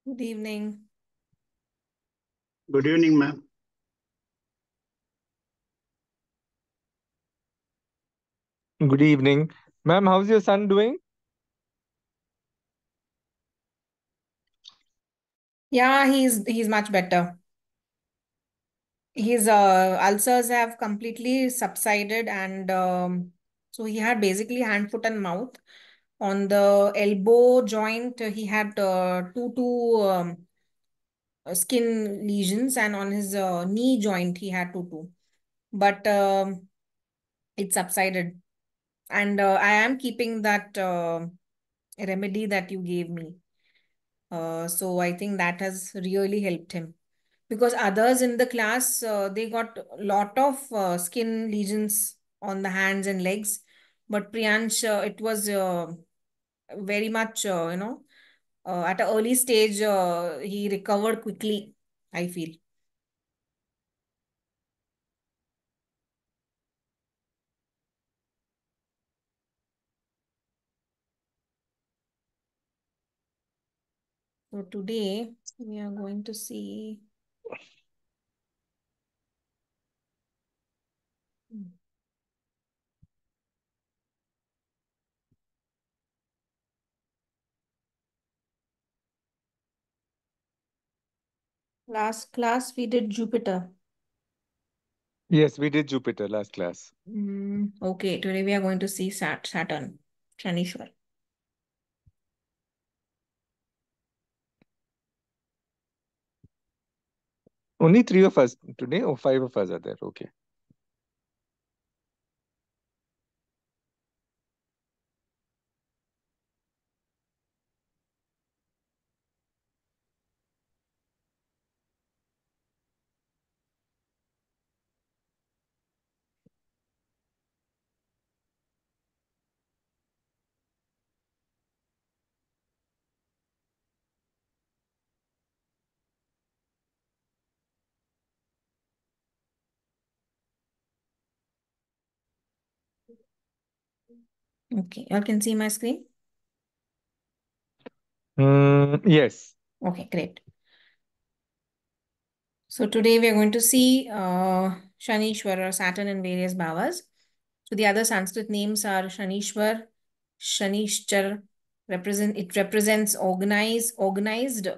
Good evening. Good evening, ma'am. Good evening. Ma'am, how's your son doing? Yeah, he's much better. His ulcers have completely subsided, and so he had basically hand, foot, and mouth. On the elbow joint, he had skin lesions, and on his knee joint, he had two. But it subsided, and I am keeping that remedy that you gave me. So I think that has really helped him because others in the class they got a lot of skin lesions on the hands and legs, but Priyansh it was very much at an early stage he recovered quickly, I feel. So today we are going to see last class we did Jupiter. Yes, we did Jupiter last class. Okay, today we are going to see Saturn, Shanishwar. Only three of us today, or five of us are there. Okay. Okay, you all can see my screen. Yes. Okay, great. So today we are going to see Shanishwar, Saturn in various bhavas. So the other Sanskrit names are Shanishwar, Shanishchar. It represents organized,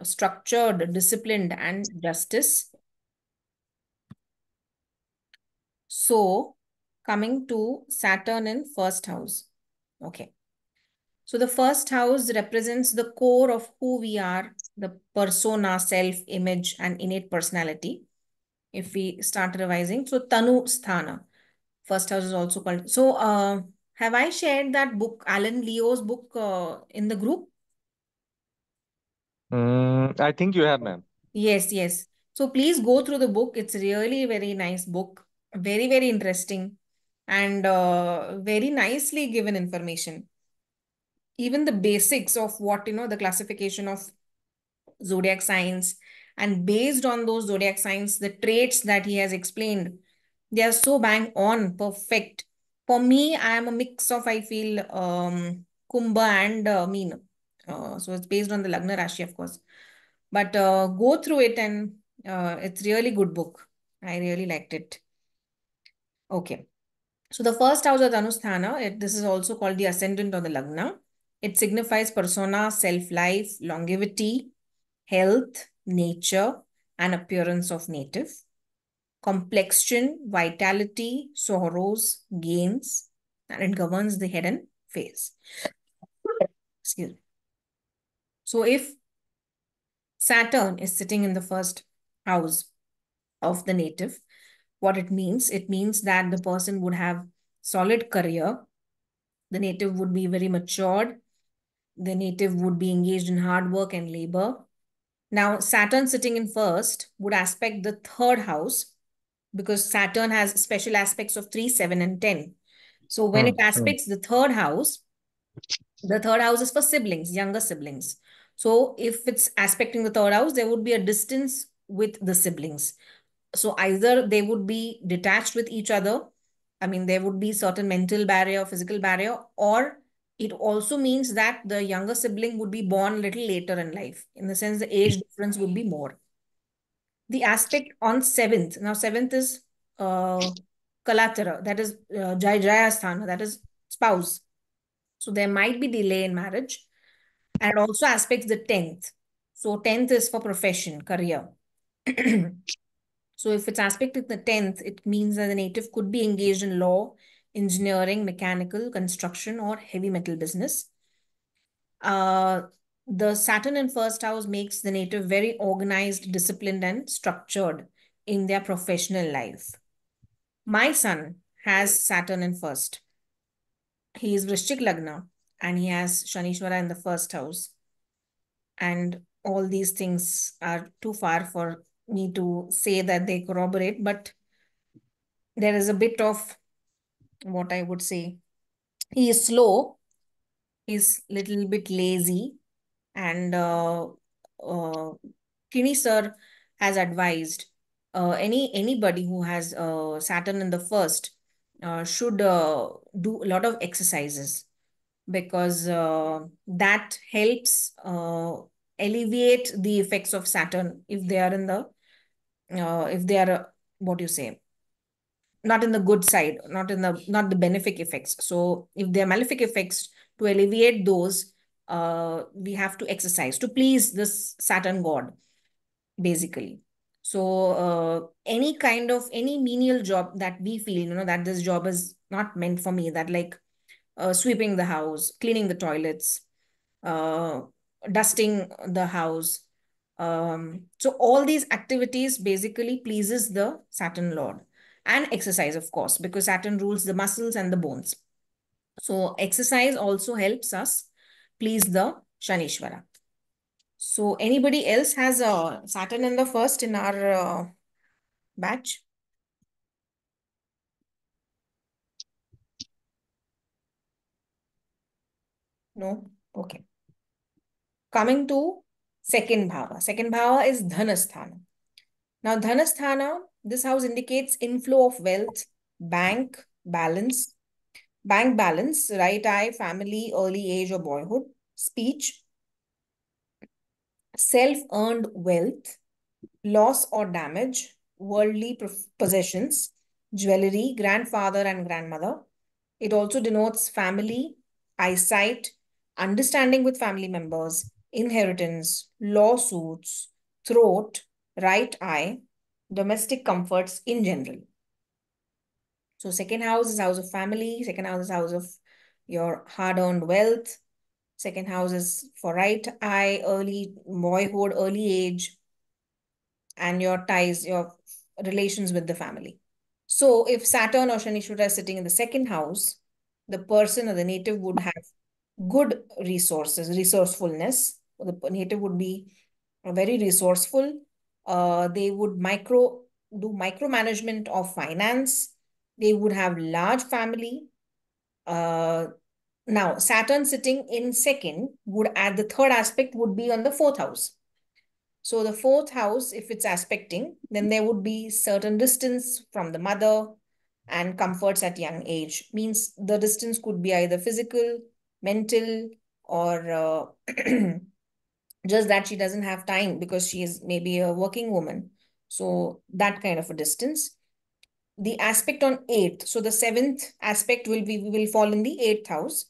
structured, disciplined, and justice. So coming to Saturn in first house. Okay. So the first house represents the core of who we are, the persona, self, image, and innate personality. If we start revising, so Tanu Sthana, first house is also called. So, have I shared that book, Alan Leo's book, in the group? I think you have, ma'am. Yes, yes. So please go through the book. It's really a very nice book, very, very interesting, and very nicely given information. Even the basics of what, the classification of zodiac signs, and based on those zodiac signs, the traits that he has explained, they are so bang on, perfect. For me, I am a mix of, I feel, Kumbha and Meena. So it's based on the Lagna Rashi, of course. But go through it, and it's really good book. I really liked it. Okay. So the first house of Dhanusthana, this is also called the ascendant or the Lagna. It signifies persona, self-life, longevity, health, nature, and appearance of native, complexion, vitality, sorrows, gains, and it governs the head and face. Excuse me. So if Saturn is sitting in the first house of the native, what it means that the person would have solid career, the native would be very matured, the native would be engaged in hard work and labor. Now, Saturn sitting in first would aspect the third house because Saturn has special aspects of 3, 7, and 10. So when it aspects the third house is for siblings, younger siblings. So if it's aspecting the third house, there would be a distance with the siblings. So either they would be detached with each other. I mean, there would be certain mental barrier, physical barrier, or It also means that the younger sibling would be born a little later in life. In the sense, the age difference would be more. The aspect on seventh. Now, seventh is Kalatara, that is Jayasthana, that is spouse. So there might be delay in marriage, and also aspects the 10th. So 10th is for profession, career. So if it's aspect in the 10th, it means that the native could be engaged in law, engineering, mechanical, construction, or heavy metal business. Uh, the Saturn in first house makes the native very organized, disciplined, and structured in their professional life. My son has Saturn in first. He is Vrishchik Lagna and he has Shanishwara in the first house. And all these things are too far for me to say that they corroborate, but there is a bit of what I would say. He is slow, he's little bit lazy, and Kini sir has advised anybody who has Saturn in the first should do a lot of exercises, because that helps alleviate the effects of Saturn if they are in the if they are what you say, not in the good side, not the benefic effects. So if there are malefic effects, to alleviate those, we have to exercise to please this Saturn god, basically. So any kind of any menial job that we feel, that this job is not meant for me, that like sweeping the house, cleaning the toilets, uh, dusting the house. So all these activities basically pleases the Saturn Lord. And exercise, of course, because Saturn rules the muscles and the bones. So exercise also helps us please the Shanishwara. So anybody else has a Saturn in the first in our batch? No? Okay. Coming to second bhava. Second bhava is Dhanasthana. Now, Dhanasthana, this house indicates inflow of wealth, bank balance, right eye, family, early age or boyhood, speech, self-earned wealth, loss or damage, worldly possessions, jewelry, grandfather and grandmother. It also denotes family, eyesight, understanding with family members, inheritance, lawsuits, throat, right eye, domestic comforts in general. So second house is house of family, second house is house of your hard-earned wealth, second house is for right eye, early boyhood, early age, and your ties, your relations with the family. So if Saturn or Shanishwara is sitting in the second house, the person or the native would have good resources, resourcefulness. The native would be very resourceful. They would do micromanagement of finance. They would have large family. Now, Saturn sitting in second would add the third aspect would be on the fourth house. So the fourth house, if it's aspecting, then there would be certain distance from the mother and comforts at young age. Means the distance could be either physical, mental, or just that she doesn't have time because she is maybe a working woman. So that kind of a distance. The aspect on eighth. So the seventh aspect will fall in the eighth house.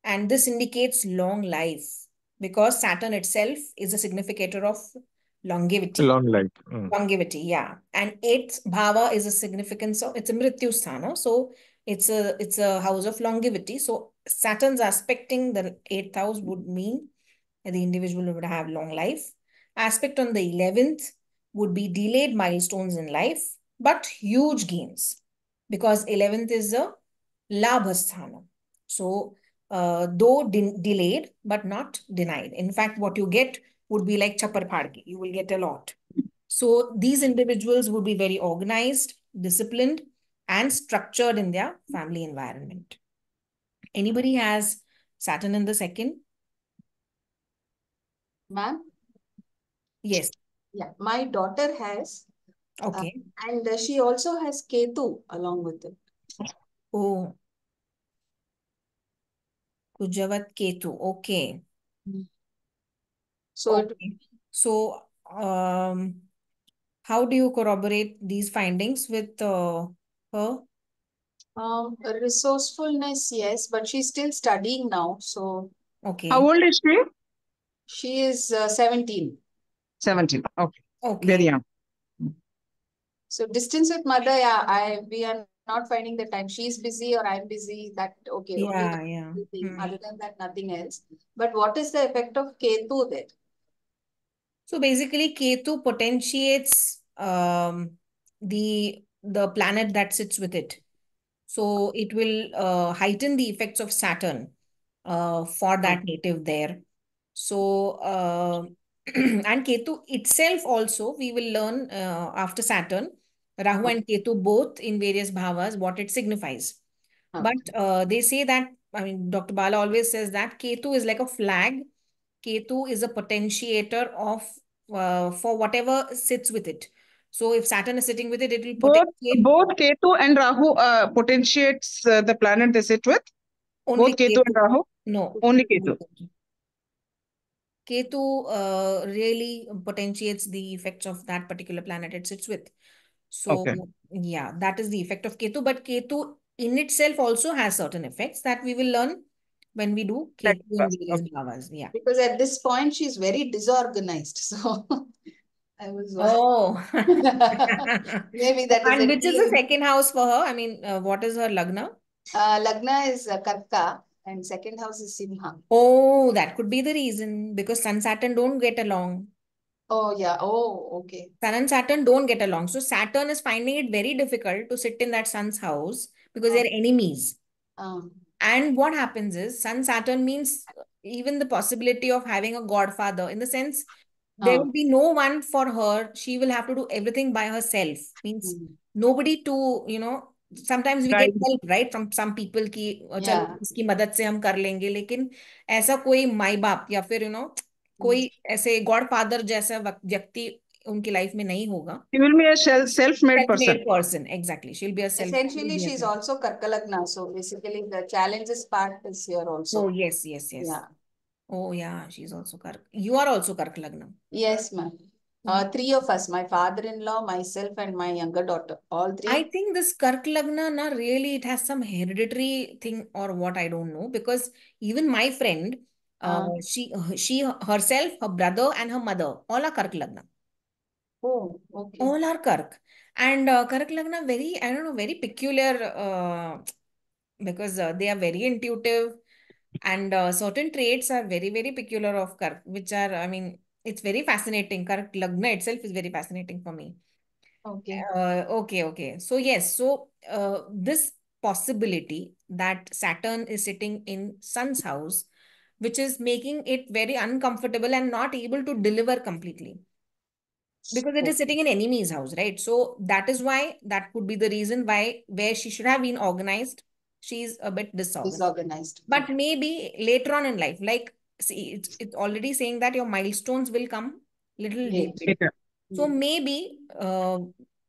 And this indicates long life because Saturn itself is a significator of longevity. Long life. Mm. Longevity, yeah. And eighth bhava is a significance of, it's a mrityu sthana. So it's a house of longevity. So Saturn's aspecting the eighth house would mean that the individual would have long life. Aspect on the 11th would be delayed milestones in life, but huge gains because 11th is a labhasthana. So though delayed, but not denied. In fact, what you get would be like chapar phadke. You will get a lot. So these individuals would be very organized, disciplined, and structured in their family environment. Anybody has Saturn in the second? Ma'am? Yes. Yeah, my daughter has, Okay. and she also has Ketu along with it. Oh, Kujavat Ketu. Okay. So it, Okay. So, how do you corroborate these findings with her? resourcefulness, yes, but she's still studying now. So How Okay. old is she? she is 17. 17. Okay. Very Okay. young. So distance with mother, yeah, we are not finding the time. She's busy or I'm busy. That okay, only Yeah, that yeah. thing. Other than that, nothing else. But what is the effect of Ketu there? So basically, Ketu potentiates the planet that sits with it. So it will heighten the effects of Saturn for Oh, that native there. So and Ketu itself also we will learn after Saturn, Rahu oh, and Ketu both in various bhavas what it signifies. But okay. they say that, I mean, Dr. Bala always says that Ketu is like a flag. Ketu is a potentiator of for whatever sits with it. So if Saturn is sitting with it, it will Both potentiate both Ketu and Rahu potentiates the planet they sit with. only Both Ketu and Ketu. Rahu. No, Only only Ketu. Ketu. Ketu really potentiates the effects of that particular planet it sits with. So, Okay. yeah, that is the effect of Ketu. But Ketu in itself also has certain effects that we will learn when we do Ketu Next in class. various Okay. bhavas. Yeah. Because at this point she's very disorganized. So I was Oh. maybe that is And a which is the team. second house for her? I mean, what is her Lagna? Lagna is Karka and second house is Simha. Oh, that could be the reason because Sun Saturn don't get along. Oh yeah. Oh, okay. Sun and Saturn don't get along. So Saturn is finding it very difficult to sit in that Sun's house because Oh, they're enemies. um, And what happens is Sun Saturn means even the possibility of having a godfather in the sense there uh, will be no one for her. She will have to do everything by herself. Means mm, nobody to, sometimes we get Right. help, right, from some people ki चलो yeah. इसकी मदद से हम कर लेंगे लेकिन ऐसा कोई माई बाप या फिर Mm. कोई ऐसे गॉडफादर जैसा व्यक्ति उनकी लाइफ में नहीं होगा. He will be a self-made person. Self-made person, exactly. She'll be a self. Essentially, she's also Karkalagna. So basically, the challenges part is here Oh, also. yes, yes, yes. Yeah. Oh, yeah, she's also Kark. You are also Kark Lagna. Yes, ma'am. Three of us, my father-in-law, myself, and my younger daughter. All I three. think this Kark Lagna, na, really, it has some hereditary thing or what, I don't know. Because even my friend, Uh, she herself, her brother, and her mother, all are Kark Lagna. oh, okay. All are Kark. And Kark Lagna, very, I don't know, very peculiar because they are very intuitive. And certain traits are very, very peculiar of Kark, which are, I mean, it's very fascinating. Kark Lagna itself is very fascinating for me. Okay. Okay, okay. So, yes, so this possibility that Saturn is sitting in Sun's house, which is making it very uncomfortable and not able to deliver completely because it is Okay. sitting in enemy's house, right? So that is why that could be the reason why where she should have been organized, she's a bit disorganized. Disorganized. But maybe later on in life, like see, it's already saying that your milestones will come little Late. later. Later. So maybe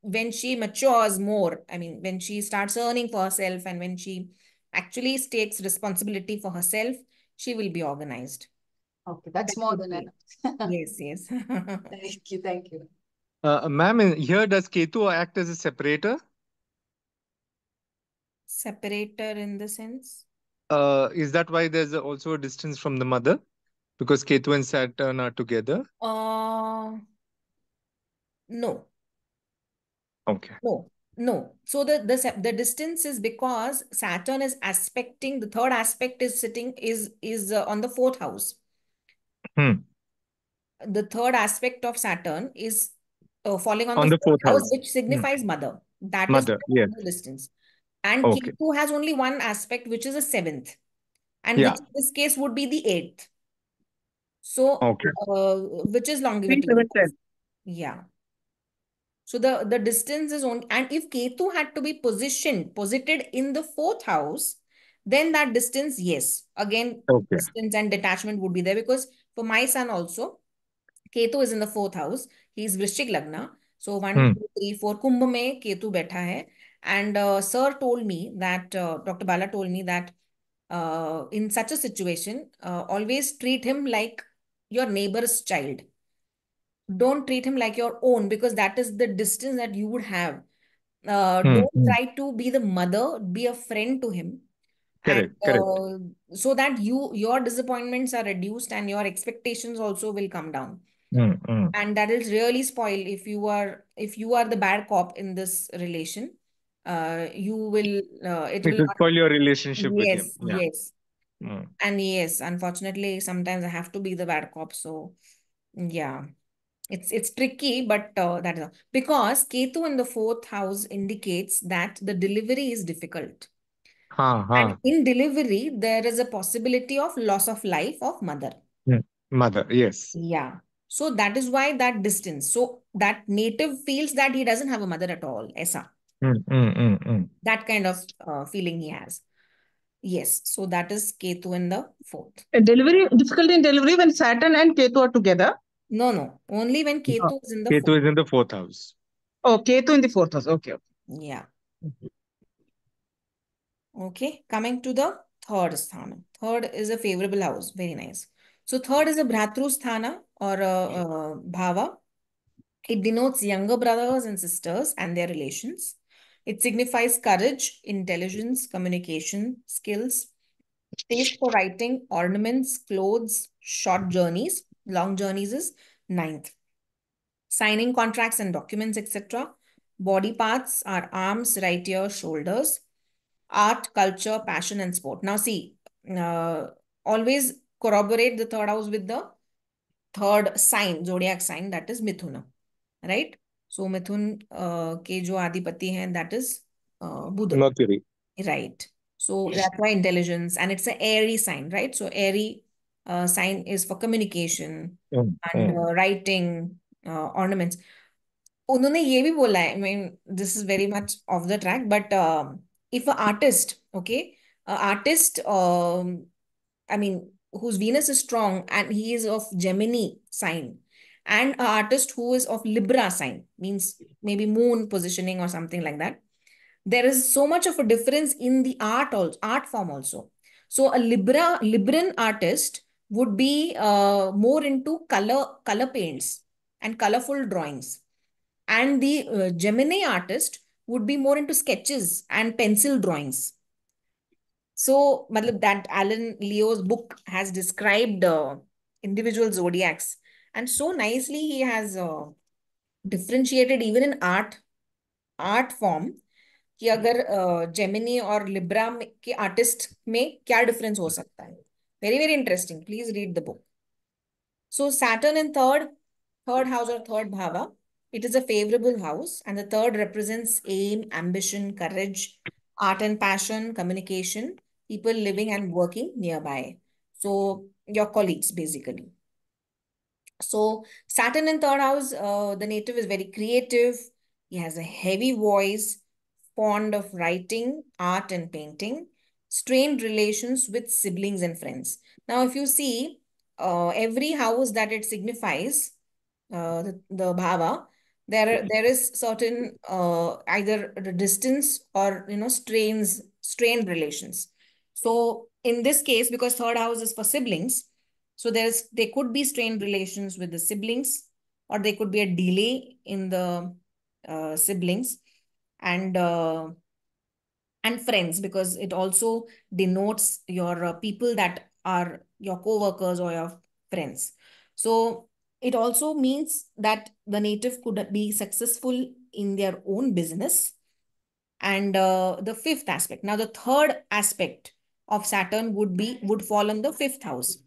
when she matures more, I mean, when she starts earning for herself and when she actually takes responsibility for herself, she will be organized. Okay, that's That more could than be. enough. Yes, yes. Thank you. Thank you. Ma'am, here does Ketu act as a separator? Separator in the sense? Is that why there's also a distance from the mother? Because Ketu and Saturn are together? No, Okay. no, no. So the distance is because Saturn is aspecting, the third aspect is sitting is on the fourth house. Hmm. The third aspect of Saturn is falling on the On the fourth fourth house, house. which Hmm. signifies mother. That is Mother, yes. the distance. And Okay. Ketu has only one aspect, which is a seventh, and Yeah. which in this case would be the eighth. So, Okay. which is 3, longevity. 7, 10. Yeah. So the distance is on, and if Ketu had to be posited in the fourth house, then that distance, yes, again, Okay. distance and detachment would be there because for my son also, Ketu is in the fourth house. He is Vrishchik Lagna. So one, Hmm. two, three, four, Kumbh mein Ketu betha hai. And sir told me that, Dr. Bala told me that in such a situation, always treat him like your neighbor's child. Don't treat him like your own, because that is the distance that you would have. Don't try to be the mother, be a friend to him. And Correct, correct. so that your disappointments are reduced and your expectations also will come down. And that is really spoil if you are the bad cop in this relation. You will it It will will not. spoil your relationship with him. Yes, Yeah. yes. And yes, unfortunately, sometimes I have to be the bad cop. So yeah, it's tricky, but that is all. Because Ketu in the fourth house indicates that the delivery is difficult. And in delivery, there is a possibility of loss of life of mother. Mother, yes. Yeah. So that is why that distance. So that native feels that he doesn't have a mother at all. Aisa. That kind of feeling he has. Yes. So that is Ketu in the fourth. Delivery, difficulty in delivery when Saturn and Ketu are together. No. Only when Ketu is in the Ketu fourth. is in the fourth house. Oh, Ketu in the fourth house. Okay. Yeah. Okay. Coming to the third sthana. Third is a favorable house. Very nice. So third is a Bhratru sthana or a Bhava. It denotes younger brothers and sisters and their relations. It signifies courage, intelligence, communication, skills, taste for writing, ornaments, clothes, short journeys. Long journeys is ninth. Signing contracts and documents, etc. Body parts are arms, right ear, shoulders. Art, culture, passion, and sport. Now see, uh, always corroborate the third house with the third sign, zodiac sign, that is Mithuna. Right? So Mithun ke jo adipati hai, that is Buddha. Mercury. Right. So that's why intelligence, and it's an airy sign, right? So airy sign is for communication and writing, ornaments. उन्होंने ये भी बोला है, I mean, this is very much off the track, but if an artist, okay, an artist, I mean, whose Venus is strong and he is of Gemini sign, and an artist who is of Libra sign, means maybe moon positioning or something like that, there is so much of a difference in the art form also. So a Libran artist would be more into color paints and colorful drawings, and the Gemini artist would be more into sketches and pencil drawings. So, matlab, that Alan Leo's book has described individual zodiacs, and so nicely he has differentiated even in art form कि अगर Gemini और Libra के artist में क्या difference हो सकता है. Very, very interesting. Please read the book. So Saturn in third house or third bhava, it is a favorable house, and the third represents aim, ambition, courage, art and passion, communication, people living and working nearby. So your colleagues basically. So Saturn in third house, the native is very creative. He has a heavy voice, fond of writing, art and painting, strained relations with siblings and friends. Now, if you see every house that it signifies, the bhava, there is certain either the distance or strained relations. So in this case, because third house is for siblings, so there could be strained relations with the siblings, or there could be a delay in the siblings and friends, because it also denotes your people that are your co-workers or your friends. So it also means that the native could be successful in their own business. And the fifth aspect. Now, the third aspect of Saturn would fall in the fifth house.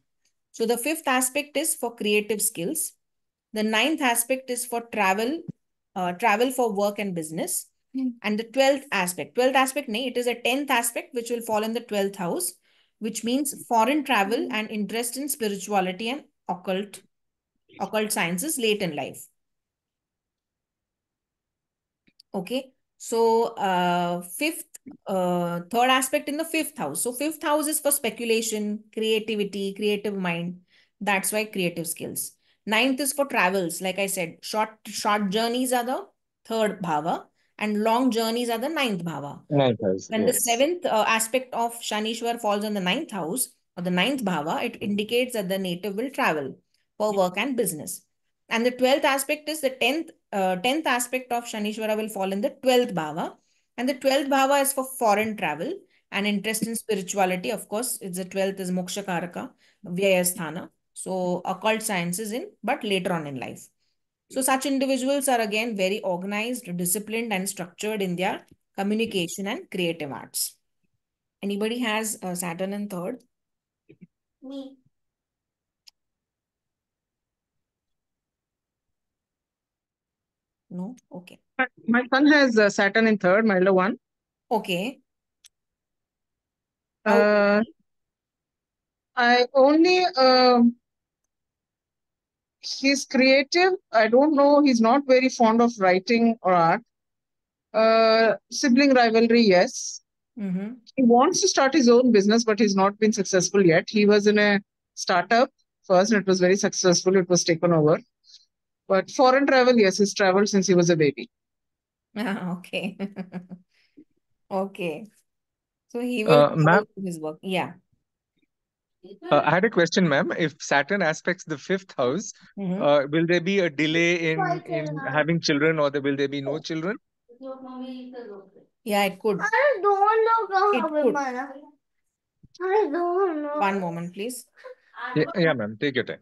So the fifth aspect is for creative skills. The ninth aspect is for travel for work and business. And the 12th aspect, it is a 10th aspect which will fall in the 12th house, which means foreign travel and interest in spirituality and occult sciences late in life. Okay. So third aspect in the fifth house. So fifth house is for speculation, creativity, creative mind. That's why creative skills. Ninth is for travels. Like I said, short journeys are the third bhava. and long journeys are the ninth bhava. Ninth house, When the yes. seventh aspect of Shanishwar falls on the ninth house or the ninth bhava, it indicates that the native will travel for work and business. And the 12th aspect is the 10th aspect of Shanishwara will fall in the 12th bhava. And the 12th bhava is for foreign travel and interest in spirituality. Of course, it's the 12th is Moksha Karaka, Vyayasthana. So occult sciences in, but later on in life. So such individuals are again very organized, disciplined, and structured in their communication and creative arts. Anybody has Saturn in third? Me. No? Okay. My son has Saturn in third, my elder one. Okay. How? Uh, I only he's creative. I don't know. He's not very fond of writing or art. Sibling rivalry, yes. Mm-hmm. He wants to start his own business, but he's not been successful yet. He was in a startup first, and it was very successful. It was taken over. But foreign travel, yes, he's traveled since he was a baby. Okay. Okay. So he will Ma'am, travel to his work. Yeah. I had a question, ma'am. If Saturn aspects the fifth house, Mm-hmm. will there be a delay in having children, or will there be no children? Yeah, it could. I don't know It how could. I don't know. One moment, please. Yeah, ma'am. Take your time.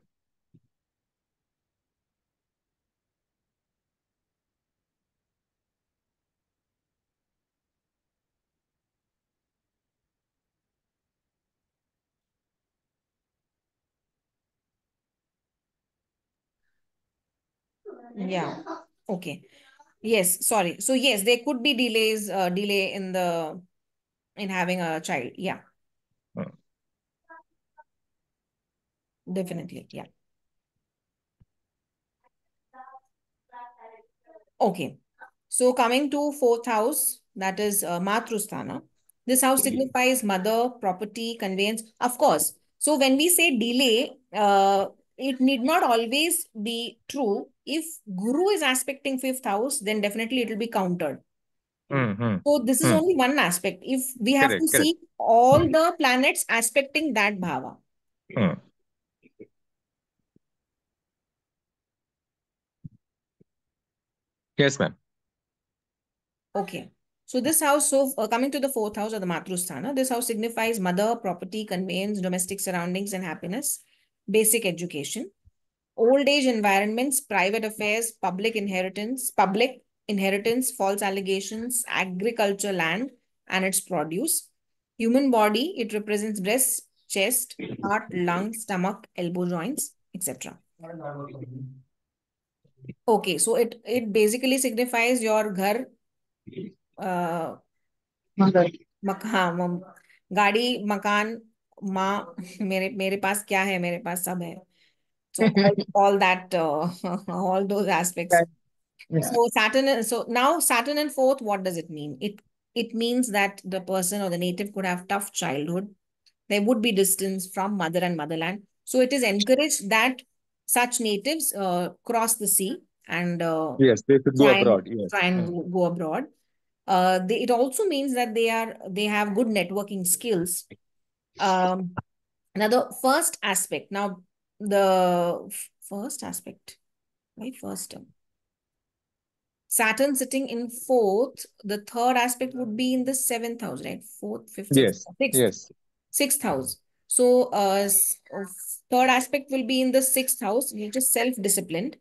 Yeah. Okay. Yes, sorry. So yes, there could be delay in having a child. Yeah, Uh, definitely. Yeah. Okay. So coming to fourth house, that is Matrusthana. This house signifies mother, property, conveyance. Of course. So when we say delay, it need not always be true. If Guru is aspecting fifth house, then definitely it will be countered. mm, So this is mm. only one aspect. If we have to Correct, correct. see all the planets aspecting that bhava. Mm. Yes, ma'am. Okay. So this house, coming to the fourth house or the Matrusthana, this house signifies mother, property, conveyance, domestic surroundings, and happiness, basic education, old age environments, private affairs, public inheritance, false allegations, agriculture land and its produce, human body, it represents breast, chest, heart, lung, stomach, elbow joints, etc. Okay, so it basically signifies your ghar, uh, Mother. हाँ गाड़ी मकान माँ मेरे मेरे पास क्या है मेरे पास सब है so all that all those aspects. Yeah. So now Saturn in fourth, what does it mean? It means that the person or the native could have tough childhood. There would be distance from mother and motherland. So it is encouraged that such natives cross the sea and Yes, they should go try and abroad. Yes. go abroad. It also means that they have good networking skills. Now the first aspect. Now the first aspect, right? First Saturn sitting in fourth. The third aspect would be in the seventh house, right? Fourth, fifth, Yes, sixth, yes. sixth house. So third aspect will be in the sixth house, which is self-disciplined.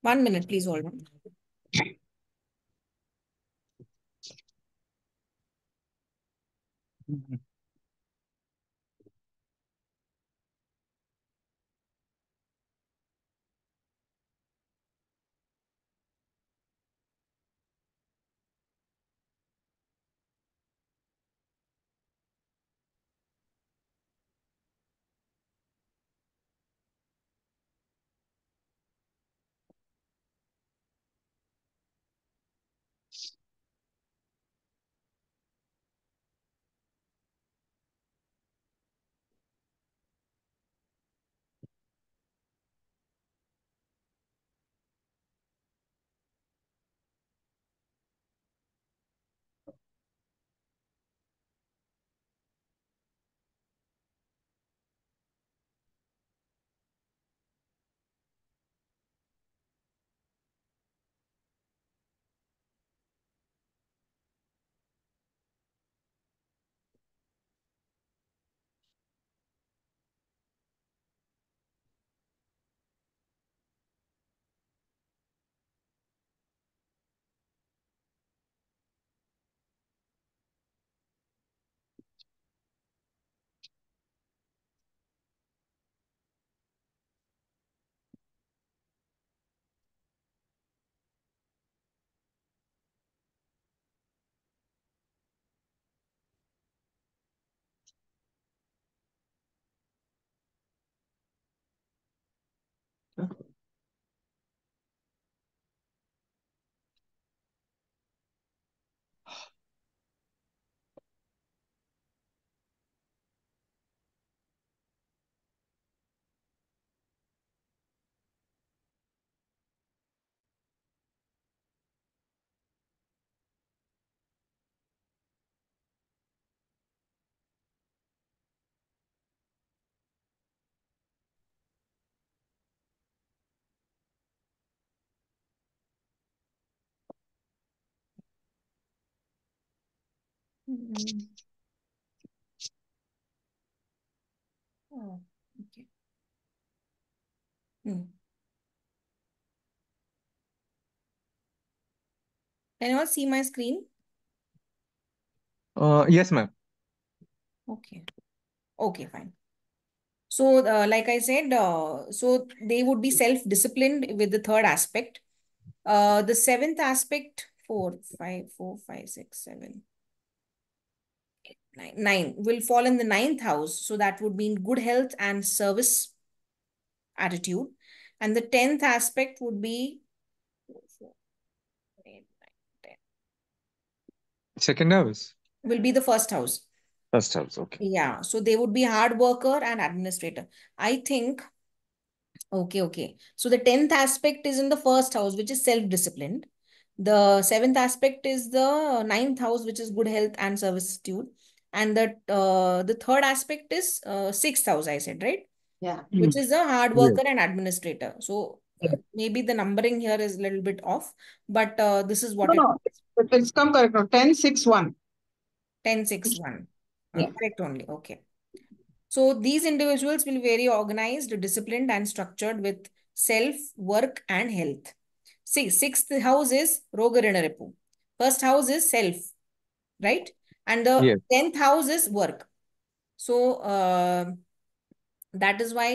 One minute, please hold on. Mhm. Mm. Oh, okay. Hmm. Can you all see my screen? Yes, ma'am. Okay. Okay, fine. So, like I said, so they would be self-disciplined with the third aspect. The seventh aspect, 4, 5, 4, 5, 6, 7, 8, 9, 9 will fall in the ninth house. So that would mean good health and service attitude. And the 10th aspect would be 4, 4, 8, 9, 10. Second house. Will be the first house. First house. Okay. Yeah. So they would be hard worker and administrator. I think, okay. So the 10th aspect is in the first house, which is self-disciplined. The seventh aspect is the ninth house, which is good health and servitude. And the third aspect is sixth house, I said, right? Yeah. Which is a hard Yes. worker and administrator. So Yeah. maybe the numbering here is a little bit off, but this is what No, it's come correct now. 10, 6, 1. 10, 6, 1. Yeah. Correct only. Okay. So these individuals will be very organized, disciplined, and structured with self, work, and health. See, sixth house is Roga Rina Ripu. First house is self, right? And the Yes. 10th house is work. So that is why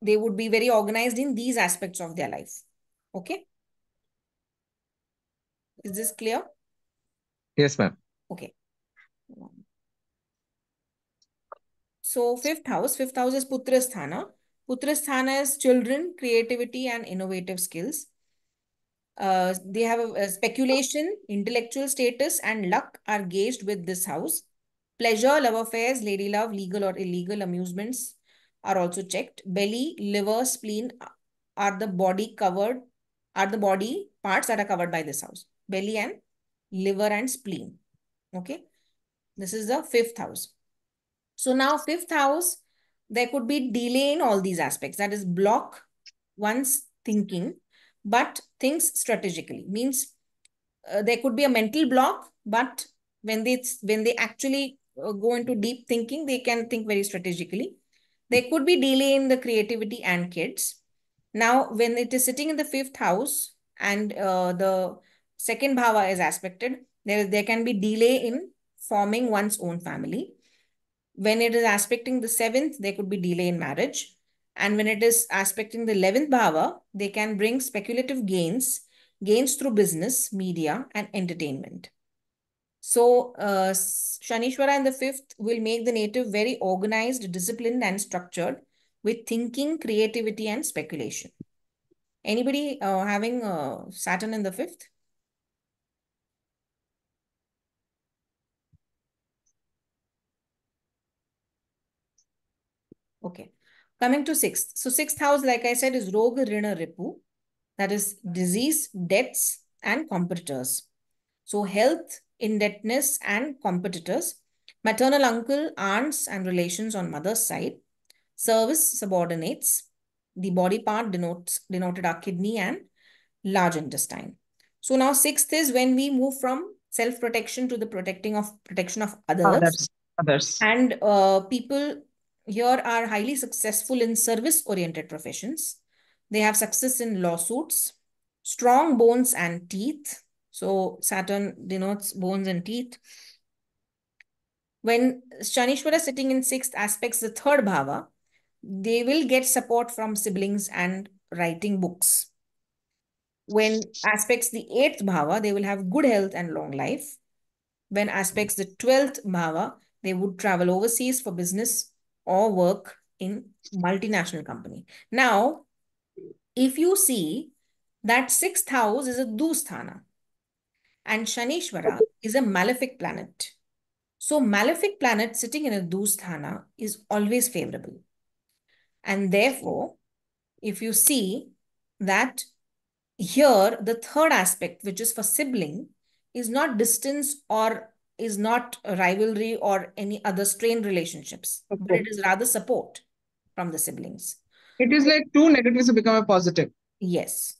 they would be very organized in these aspects of their life. Okay. Is this clear? Yes, ma'am. Okay. So fifth house is Putrasthana. Putrasthana is children, creativity, and innovative skills. They have a speculation, intellectual status, and luck are gauged with this house. Pleasure, love affairs, lady love, legal or illegal amusements are also checked. Belly, liver, spleen are the body parts that are covered by this house. Belly and liver and spleen. Okay. This is the fifth house. So now fifth house, there could be delay in all these aspects. That is block one's thinking, but thinks strategically. Means there could be a mental block, but when they actually go into deep thinking, they can think very strategically. There could be delay in the creativity and kids. Now, when it is sitting in the fifth house and the second bhava is aspected, there can be delay in forming one's own family. When it is aspecting the seventh, there could be delay in marriage. And when it is aspecting the 11th bhava, they can bring speculative gains through business, media, and entertainment. So, Shanishwara in the fifth will make the native very organized, disciplined, and structured with thinking, creativity, and speculation. Anybody having Saturn in the fifth? Okay. Coming to sixth. So sixth house, like I said, is Roga Rina Ripu. That is disease, debts, and competitors. So health, indebtedness, and competitors. Maternal uncle, aunts, and relations on mother's side. Service subordinates. The body part denoted our kidney and large intestine. So now sixth is when we move from self-protection to the protection of others. Others. And people here are highly successful in service-oriented professions. They have success in lawsuits, strong bones and teeth. So Saturn denotes bones and teeth. When Shanishwara sitting in sixth aspects the third bhava, they will get support from siblings and writing books. When aspects the eighth bhava, they will have good health and long life. When aspects the 12th bhava, they would travel overseas for business or work in multinational company. Now, if you see that sixth house is a Dusthana and Shanishwara is a malefic planet. So malefic planet sitting in a Dusthana is always favorable. And therefore, if you see that here, the third aspect, which is for sibling, is not distance or is not a rivalry or any other strained relationships, but it is rather support from the siblings. It is like two negatives become a positive. Yes.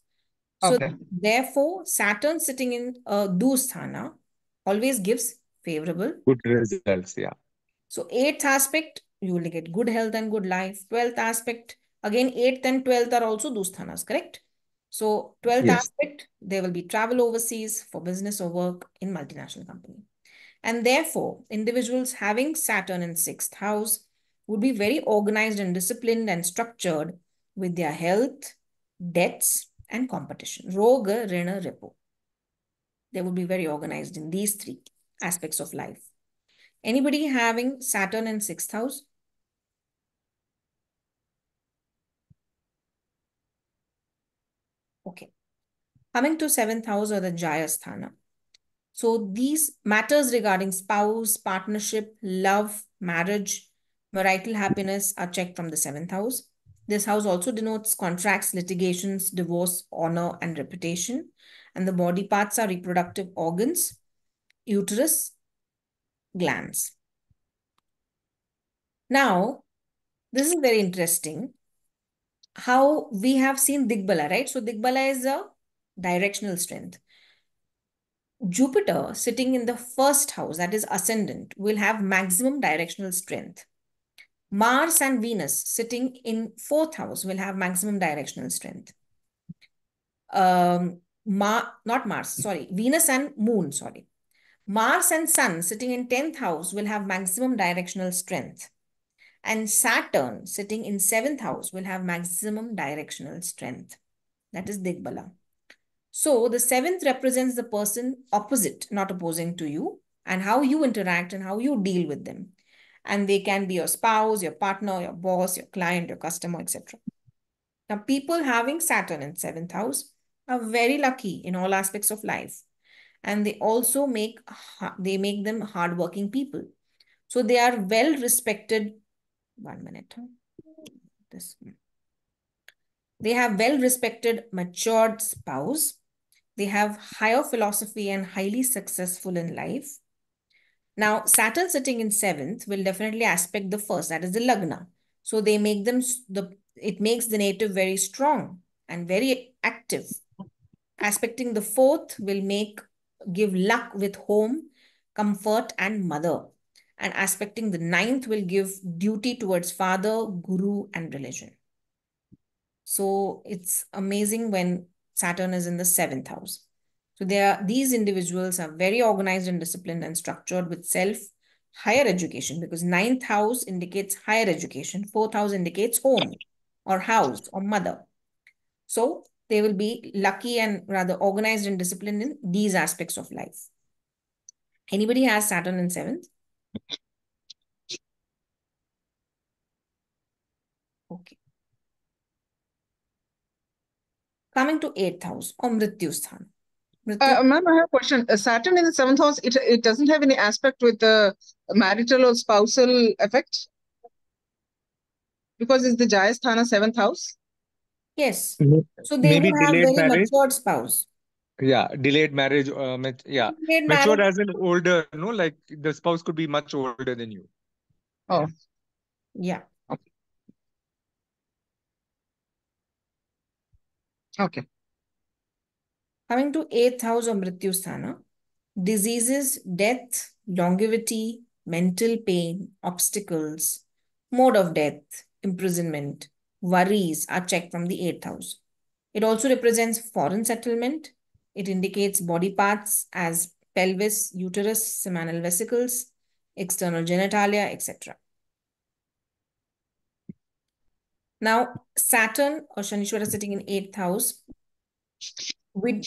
So Okay. therefore, Saturn sitting in Dusthana always gives favorable. Good results. Yeah. So 8th aspect, you will get good health and good life. 12th aspect, again 8th and 12th are also Dusthanas, correct? So 12th Yes. aspect, there will be travel overseas for business or work in multinational company. And therefore, individuals having Saturn in 6th house would be very organized and disciplined and structured with their health, debts, and competition. Roga, Rena, Repo. They would be very organized in these three aspects of life. Anybody having Saturn in 6th house? Okay. Coming to 7th house or the Jaya Sthana. So these matters regarding spouse, partnership, love, marriage, marital happiness are checked from the 7th house. This house also denotes contracts, litigations, divorce, honor, and reputation. And the body parts are reproductive organs, uterus, glands. Now, this is very interesting. How we have seen Digbala, right? So Digbala is a directional strength. Jupiter sitting in the first house, that is ascendant, will have maximum directional strength. Mars and Venus sitting in fourth house will have maximum directional strength. Not Mars, sorry, Venus and Moon, sorry. Mars and Sun sitting in 10th house will have maximum directional strength. And Saturn sitting in 7th house will have maximum directional strength. That is Digbala. So the 7th represents the person opposite, not opposing to you, and how you interact and how you deal with them. And they can be your spouse, your partner, your boss, your client, your customer, etc. Now, people having Saturn in 7th house are very lucky in all aspects of life. And they also make them hardworking people. So they are well respected. 1 minute. They have well respected, matured spouse. They have higher philosophy and highly successful in life. Now, Saturn sitting in 7th will definitely aspect the first, that is the Lagna. So they make them, it makes the native very strong and very active. Aspecting the 4th will give luck with home, comfort, and mother. And aspecting the 9th will give duty towards father, guru, and religion. So it's amazing when Saturn is in the 7th house. So these individuals are very organized and disciplined and structured with higher education, because 9th house indicates higher education. 4th house indicates home or house or mother. So they will be lucky and rather organized and disciplined in these aspects of life. Anybody has Saturn in 7th? Okay. Coming to 8th house or Mrityu Sthan. Ma'am, I have a question. Saturn in the 7th house, it doesn't have any aspect with the marital or spousal effect? Because it's the Jayasthana 7th house? Yes. May- So they Maybe would have delayed very marriage. matured spouse. Yeah, delayed marriage. Yeah, Delayed mature marriage. as an older. No, like the spouse could be much older than you. Oh, Yeah. okay. Coming to 8th house of Mrityu Sthana, diseases, death, longevity, mental pain, obstacles, mode of death, imprisonment, worries are checked from the 8th house. It also represents foreign settlement. It indicates body parts as pelvis, uterus, seminal vesicles, external genitalia, etc. Now, Saturn or Shanishwara sitting in 8th house will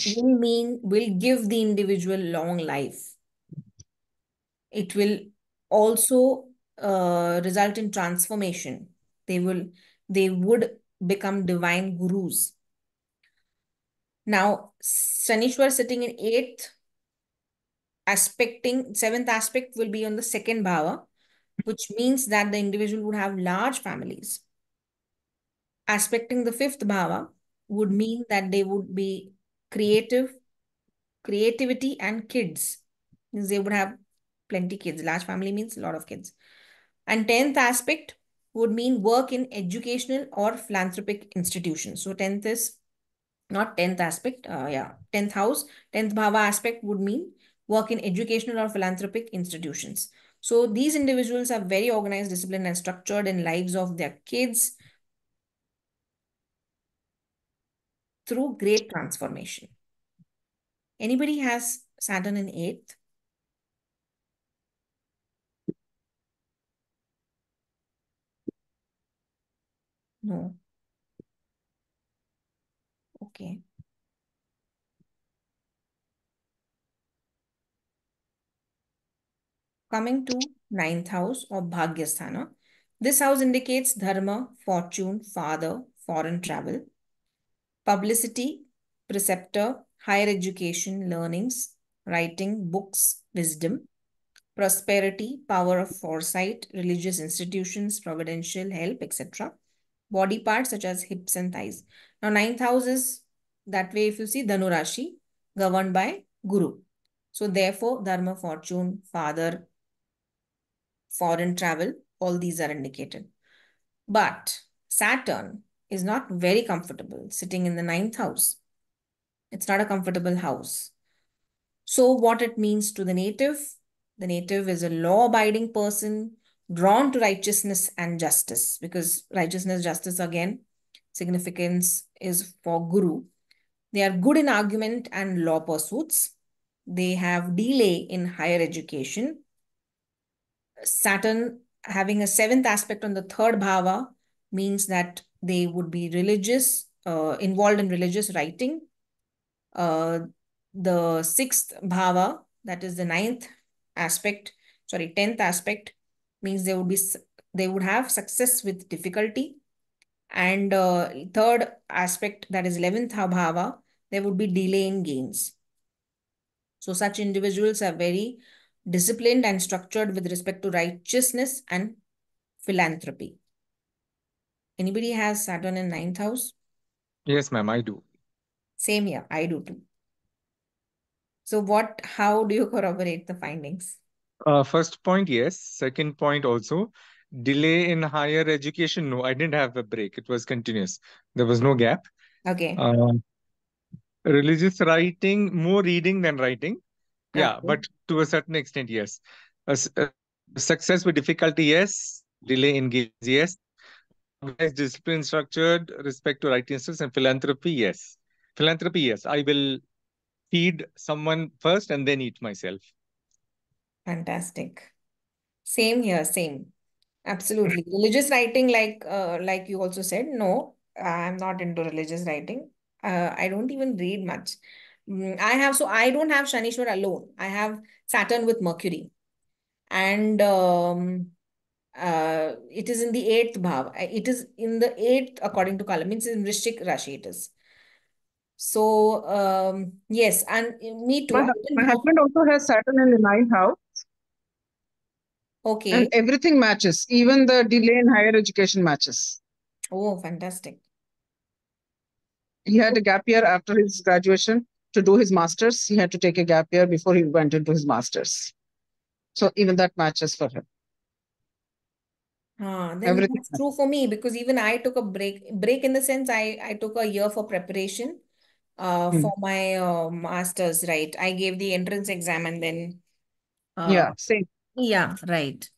give the individual long life. It will also result in transformation. They would become divine gurus. Now, Sanishwar sitting in 8th, aspecting 7th aspect will be on the second bhava, which means that the individual would have large families. Aspecting the 5th bhava would mean that they would be creativity and kids. Means they would have plenty kids. Large family means a lot of kids. And 10th aspect would mean work in educational or philanthropic institutions. So 10th is not 10th aspect. Yeah, 10th house, 10th bhava aspect would mean work in educational or philanthropic institutions. So these individuals are very organized, disciplined, and structured in lives of their kids through great transformation. Anybody has Saturn in 8th? No. Okay. Coming to 9th house or Bhagyasthana. This house indicates dharma, fortune, father, foreign travel, publicity, preceptor, higher education, learnings, writing, books, wisdom, prosperity, power of foresight, religious institutions, providential help, etc. Body parts such as hips and thighs. Now, 9th house is that way, if you see Dhanu Rashi, governed by Guru. So, therefore, dharma, fortune, father, foreign travel, all these are indicated. But Saturn is not very comfortable sitting in the 9th house. It's not a comfortable house. So, what it means to the native is a law abiding person drawn to righteousness and justice, because righteousness, justice, again, significance is for Guru. They are good in argument and law pursuits. They have delay in higher education. Saturn having a 7th aspect on the 3rd bhava means that they would be religious, involved in religious writing. The 6th bhava, that is the 9th aspect, 10th aspect, means they would have success with difficulty. And 3rd aspect, that is 11th bhava, there would be delay in gains. So such individuals are very disciplined and structured with respect to righteousness and philanthropy. Anybody has Saturn in 9th house? Yes, ma'am, I do. Same here, I do too. So how do you corroborate the findings? First point, yes. Second point also, delay in higher education. No, I didn't have a break. It was continuous. There was no gap. Okay. Religious writing, more reading than writing. Yeah, Okay. but to a certain extent, yes. Success with difficulty, yes. Delay in gains, yes. Organized, discipline, structured, respect to right instincts, and philanthropy, yes. Philanthropy, yes. I will feed someone first and then eat myself. Fantastic. Same here, same. Absolutely. Religious writing, like you also said, no, I'm not into religious writing. I don't even read much. I don't have Shanishwar alone. I have Saturn with Mercury. And it is in the 8th bhav. It is in the 8th according to Kala, means in Vrishchik Rashi it is. So, yes, and me too. My, I my didn't have, husband also has Saturn in the 9th house, and okay. everything matches. Even the delay in higher education matches. Oh, fantastic. He had a gap year after his graduation to do his master's. He had to take a gap year before he went into his master's. So even that matches for him. Then Everything that's true for me, because even I took a break in the sense I took a year for preparation for my master's, right? I gave the entrance exam and then Yeah, same. yeah, right.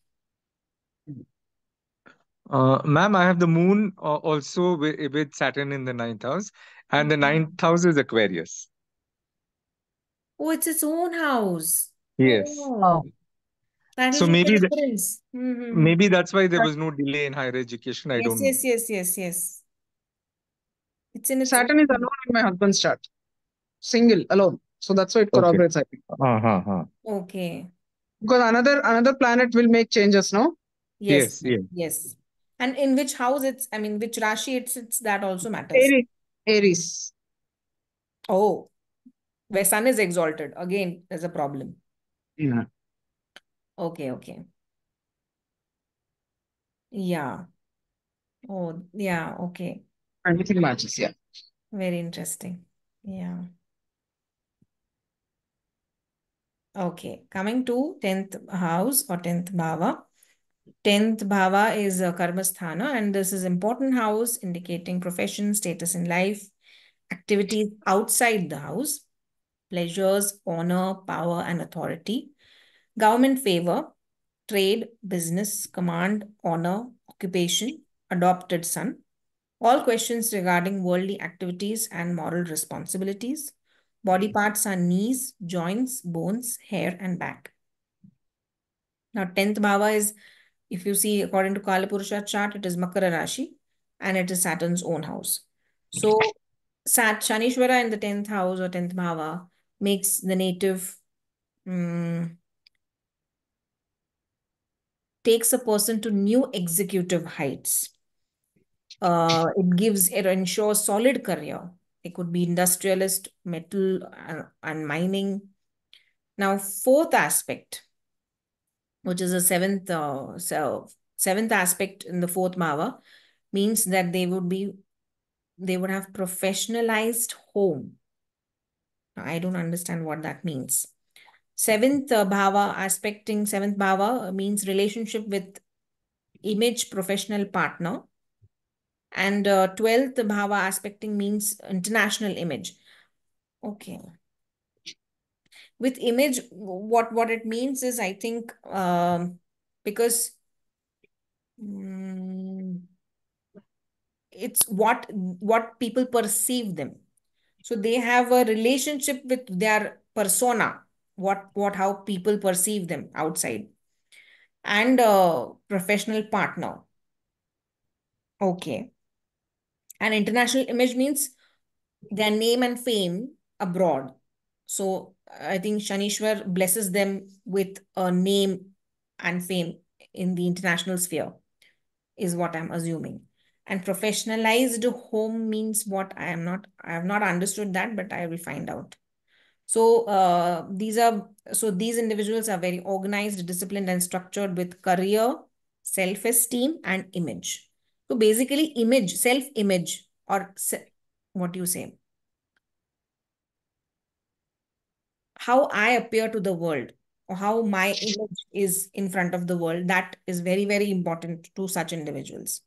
Ma'am, I have the moon also with Saturn in the 9th house, and the 9th house is Aquarius. Oh, it's its own house. Yes. Oh, that will So make a maybe difference. Mm-hmm. maybe that's why there was no delay in higher education. I Yes, don't know. yes, yes, yes, yes. It's in its Saturn is own. alone in my husband's chart. Single, alone. So that's why it Okay. corroborates, I think. Okay. Because another planet will make changes, no? Yes, Yes, yes. yes. And in which house which Rashi it's that also matters. Aries. Aries. Oh, where sun is exalted. Again, there's a problem. Yeah. Okay, okay. Yeah. Oh, yeah, okay. Everything matches, yeah. Very interesting. Yeah. Okay. Coming to 10th house or 10th bhava. 10th bhava is a karma sthana, and this is important house indicating profession, status in life, activities outside the house, pleasures, honor, power, and authority, government favor, trade, business, command, honor, occupation, adopted son, all questions regarding worldly activities and moral responsibilities. Body parts are knees, joints, bones, hair, and back. Now, 10th bhava is, if you see according to Kalapurusha chart, it is Makara Rashi and it is Saturn's own house. So, Shanishwara in the 10th house or 10th bhava makes the native takes a person to new executive heights. It ensures solid career. It could be industrialist, metal, and mining. Now, fourth aspect, which is a seventh aspect in the fourth bhava, means that they would have professionalized home. Now, I don't understand what that means. Seventh bhava, aspecting seventh bhava means relationship with image professional partner. And 12th bhava aspecting means international image. Okay. With image, what it means is, I think, because it's what people perceive them. So they have a relationship with their persona, how people perceive them outside, and a professional partner. Okay. And international image means their name and fame abroad. So I think Shanishwar blesses them with a name and fame in the international sphere, is what I'm assuming. And professionalized home means what? I have not understood that, but I will find out. So these individuals are very organized, disciplined, and structured with career, self-esteem, and image. So basically, image, self-image, or what do you say? How I appear to the world, or how my image is in front of the world, that is very, very important to such individuals.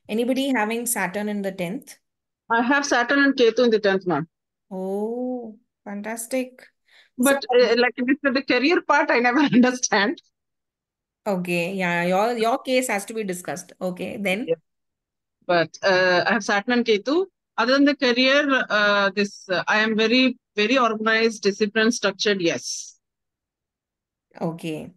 Anybody having Saturn in the 10th? I have Saturn and Ketu in the 10th, ma'am. Oh, fantastic. But like with the career part, I never understand. Okay, yeah, your case has to be discussed. Okay, then. Yeah. But I have Saturn and Ketu. Other than the career, I am very, very organized, disciplined, structured. Yes. Okay.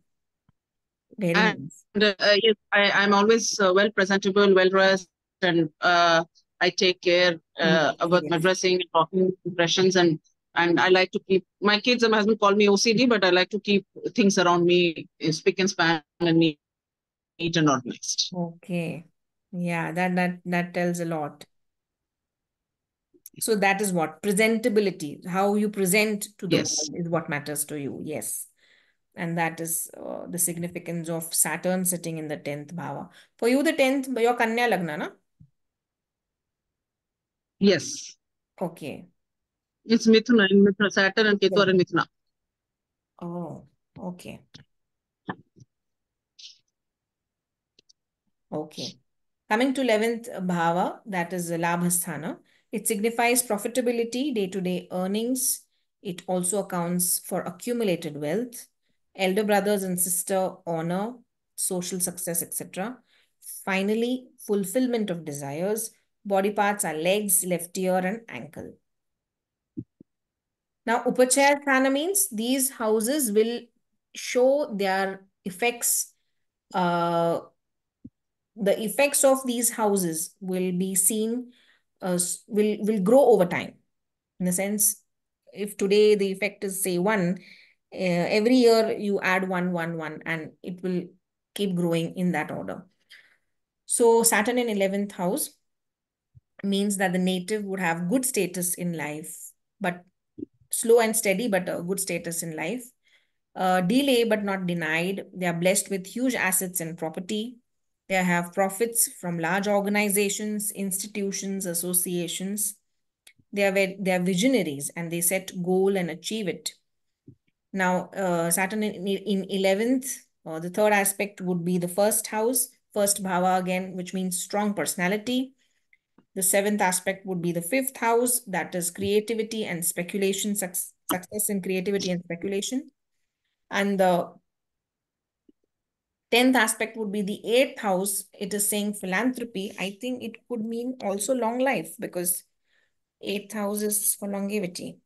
Very And nice. yes, I'm always well presentable, well dressed, and I take care about my Yes. dressing, talking impressions, and I like to keep my kids and my husband call me OCD, but I like to keep things around me spick and span and neat and organized. Okay. Yeah, that tells a lot. So that is what presentability, how you present to the Yes. world is what matters to you. Yes. And that is the significance of Saturn sitting in the 10th bhava. For you, the 10th, your Kanya Lagna, na? Yes. Okay. It's Mithuna, Saturn and Ketu are in Mithuna. Oh, okay. Okay. Coming to 11th bhava, that is Labhasthana. It signifies profitability, day-to-day earnings. It also accounts for accumulated wealth, elder brothers and sister honor, social success, etc. Finally, fulfillment of desires. Body parts are legs, left ear, and ankle. Now, Upachaya Sthana means these houses will show their effects. The effects of these houses will be seen, will grow over time. In the sense, if today the effect is say 1, every year you add 1, 1, 1, and it will keep growing in that order. So Saturn in 11th house means that the native would have good status in life, but slow and steady, but a good status in life. Delay but not denied. They are blessed with huge assets and property. They have profits from large organizations, institutions, associations. They are visionaries and they set goal and achieve it. Now, Saturn in 11th, the third aspect would be the first house, first bhava again, which means strong personality. The seventh aspect would be the fifth house, that is creativity and speculation, success in creativity and speculation. And the 10th aspect would be the eighth house. It is saying philanthropy. I think it could mean also long life because eighth house is for longevity.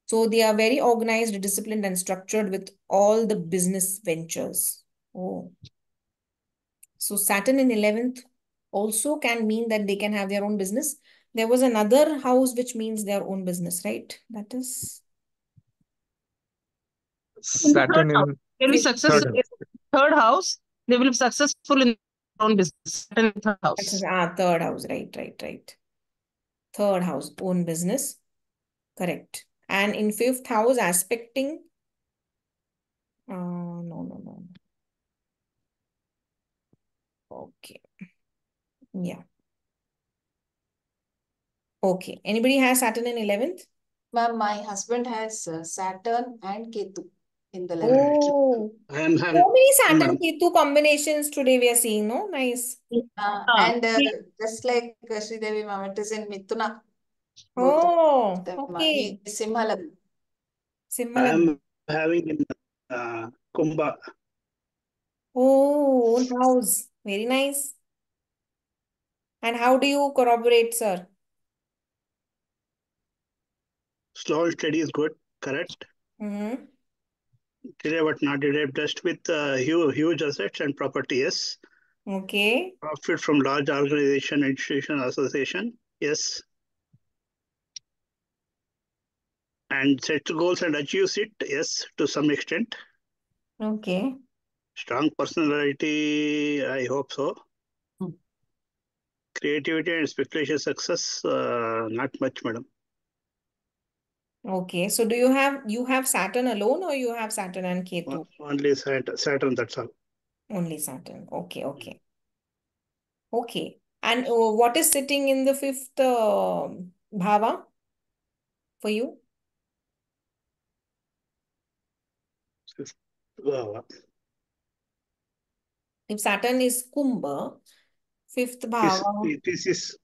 So they are very organized, disciplined, and structured with all the business ventures. Oh. So Saturn in 11th also can mean that they can have their own business. There was another house which means their own business, right? That is In the third Saturn house, in they'll be fifth. successful. third. In the third house, they will be successful in their own business. Saturn in the third house. Third house, right. Third house, own business. Correct. And in fifth house, aspecting. No. Okay. Yeah. Okay. Anybody has Saturn in 11th? Ma'am, my husband has Saturn and Ketu in the 11th. Oh, I am so having, many Saturn madam. Ketu combinations today we are seeing, no? Nice. And just like Sridevi ma'am, it is in Mithuna. Both Oh, of them. okay. He is Simha Lagna. I Simhala. am having in Kumbha. Oh, own house. Very nice. And how do you corroborate, sir? Slow and steady is good, correct. Mm-hmm. Today, but not today. Blessed with huge assets and property, yes. Okay. Profit from large organization, institution, association, yes. And set goals and achieves it, yes, to some extent. Okay. Strong personality, I hope so. Creativity and speculation success, not much, madam. Okay. So do you have Saturn alone or you have Saturn and Ketu? Only Saturn, that's all. Only Saturn. Okay. Okay. And what is sitting in the fifth bhava for you? Wow. If Saturn is Kumbha, fifth bhava, This is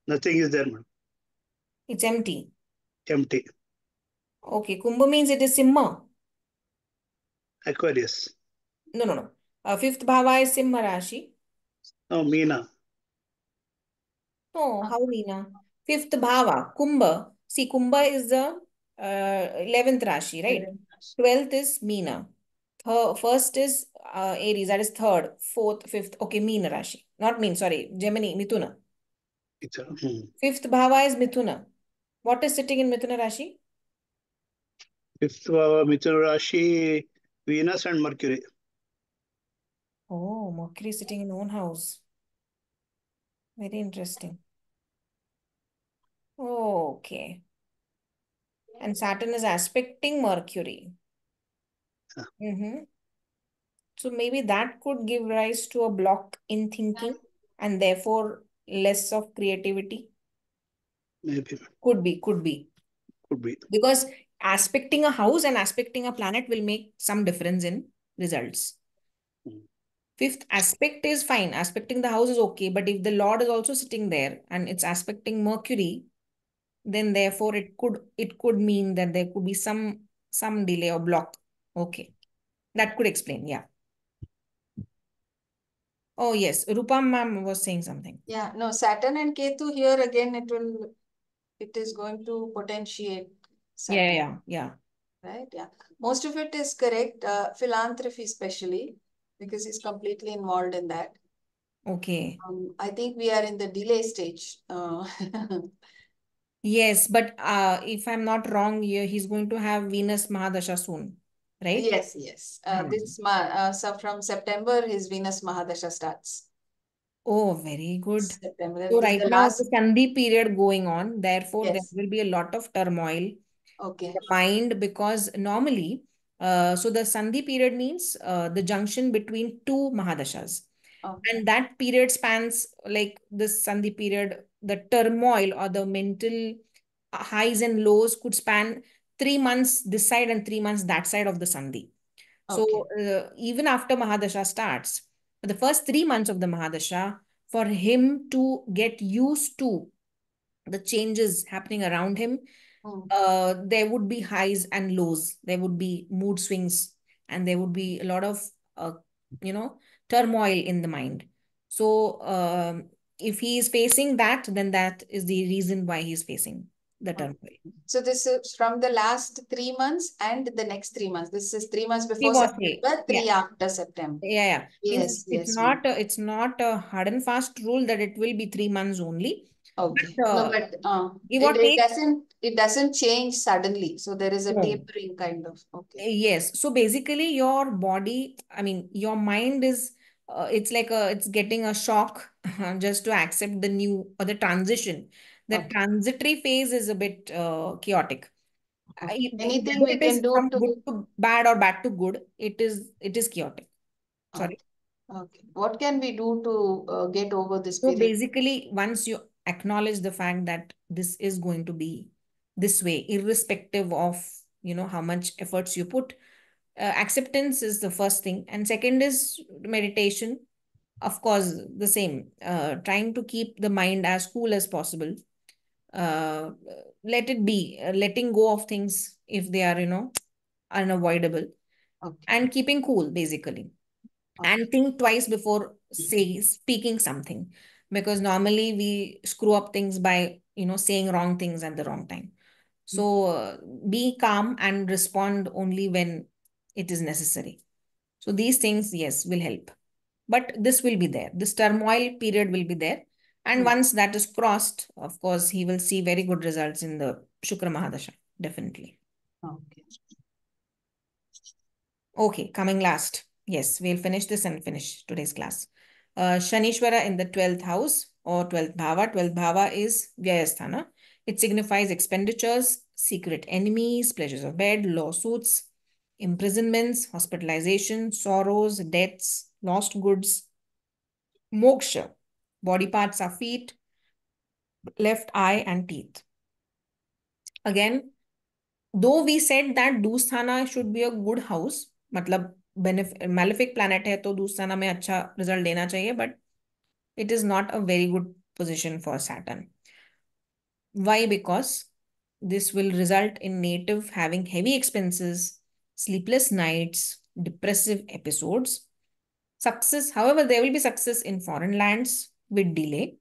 nothing is there, madam. it's empty. Empty. Okay. Kumbha means it is Simha. Aquarius. No. Fifth bhava is Simha Rashi. No, Meena. No, how Meena? Fifth bhava, Kumbha. See, Kumbha is the 11th Rashi, right? 12th is Meena. First is Aries, that is third, fourth, fifth. Okay, Meena Rashi. Not Meen, sorry, Gemini, Mithuna. It's Fifth bhava is Mithuna. What is sitting in Mithuna Rashi? Fifth Mithuna Rashi, Venus and Mercury. Oh, Mercury sitting in own house. Very interesting. Oh, okay. And Saturn is aspecting Mercury. Mm-hmm. So maybe that could give rise to a block in thinking and therefore less of creativity. Maybe. Could be. Could be. Because aspecting a house and aspecting a planet will make some difference in results. Fifth aspect is fine. Aspecting the house is okay. But if the Lord is also sitting there and it's aspecting Mercury, then therefore it could mean that there could be some delay or block. Okay. That could explain. Yeah. Oh, yes. Rupam ma'am was saying something. Yeah, no, Saturn and Ketu here again, it is going to potentiate Saturn. Yeah. Right? Yeah. Most of it is correct. Philanthropy especially, because he's completely involved in that. Okay. I think we are in the delay stage. Yes, but if I'm not wrong, he's going to have Venus Mahadasha soon, right? Yes. So from September, his Venus Mahadasha starts. Oh, very good. September. So This is right the now last. the Sandhi period going on, therefore there Yes. will be a lot of turmoil in Okay. the mind because normally, so the Sandhi period means the junction between two Mahadashas. Okay. And that period spans like this Sandhi period, the turmoil or the mental highs and lows could span 3 months this side and 3 months that side of the Sandhi. So Okay. even after Mahadasha starts, the first 3 months of the Mahadasha, for him to get used to the changes happening around him. There would be highs and lows, there would be mood swings, and there would be a lot of uh, you know turmoil in the mind. So if he is facing that, then that is the reason why he's facing the turmoil. So this is from the last 3 months and the next 3 months. This is 3 months He before was saying, September, yeah, 3 after September. yeah. Means Yes, yes. it's not a hard and fast rule that it will be 3 months only. Okay. But No, but give or take, it doesn't change suddenly. So there is a no. tapering kind of. Okay. Yes. So basically, your body, I mean, your mind is, it's getting a shock just to accept the new or the transition. The Okay. transitory phase is a bit chaotic. Okay. Anything Whether we it can is do from good to to bad or bad to good, it is chaotic. Sorry. okay. Okay. What can we do to get over this So period? basically, once you acknowledge the fact that this is going to be this way, irrespective of how much efforts you put, acceptance is the first thing, and second is meditation. Of course, the same. Trying to keep the mind as cool as possible. Uh, Let it be. Letting go of things if they are unavoidable, Okay. and keeping cool basically, and think twice before speaking something, because normally we screw up things by saying wrong things at the wrong time. So be calm and respond only when it is necessary. So these things, yes, will help, but this will be there, this turmoil period will be there, and once that is crossed, of course he will see very good results in the Shukra Mahadasha, definitely. Okay. Okay, coming last. Yes, we'll finish this and finish today's class. Shanishwara in the 12th house or 12th bhava. 12th bhava is Vyayasthana. It signifies expenditures, secret enemies, pleasures of bed, lawsuits, imprisonments, hospitalization, sorrows, deaths, lost goods, moksha. Body parts are feet, left eye, and teeth. Again, though we said that Dusthana should be a good house, मतलब malefic planet है तो दूसथाना में अच्छा result देना चाहिए, but it is not a very good position for Saturn. Why? Because this will result in native having heavy expenses, sleepless nights, depressive episodes. Success, however, there will be success in foreign lands with delay.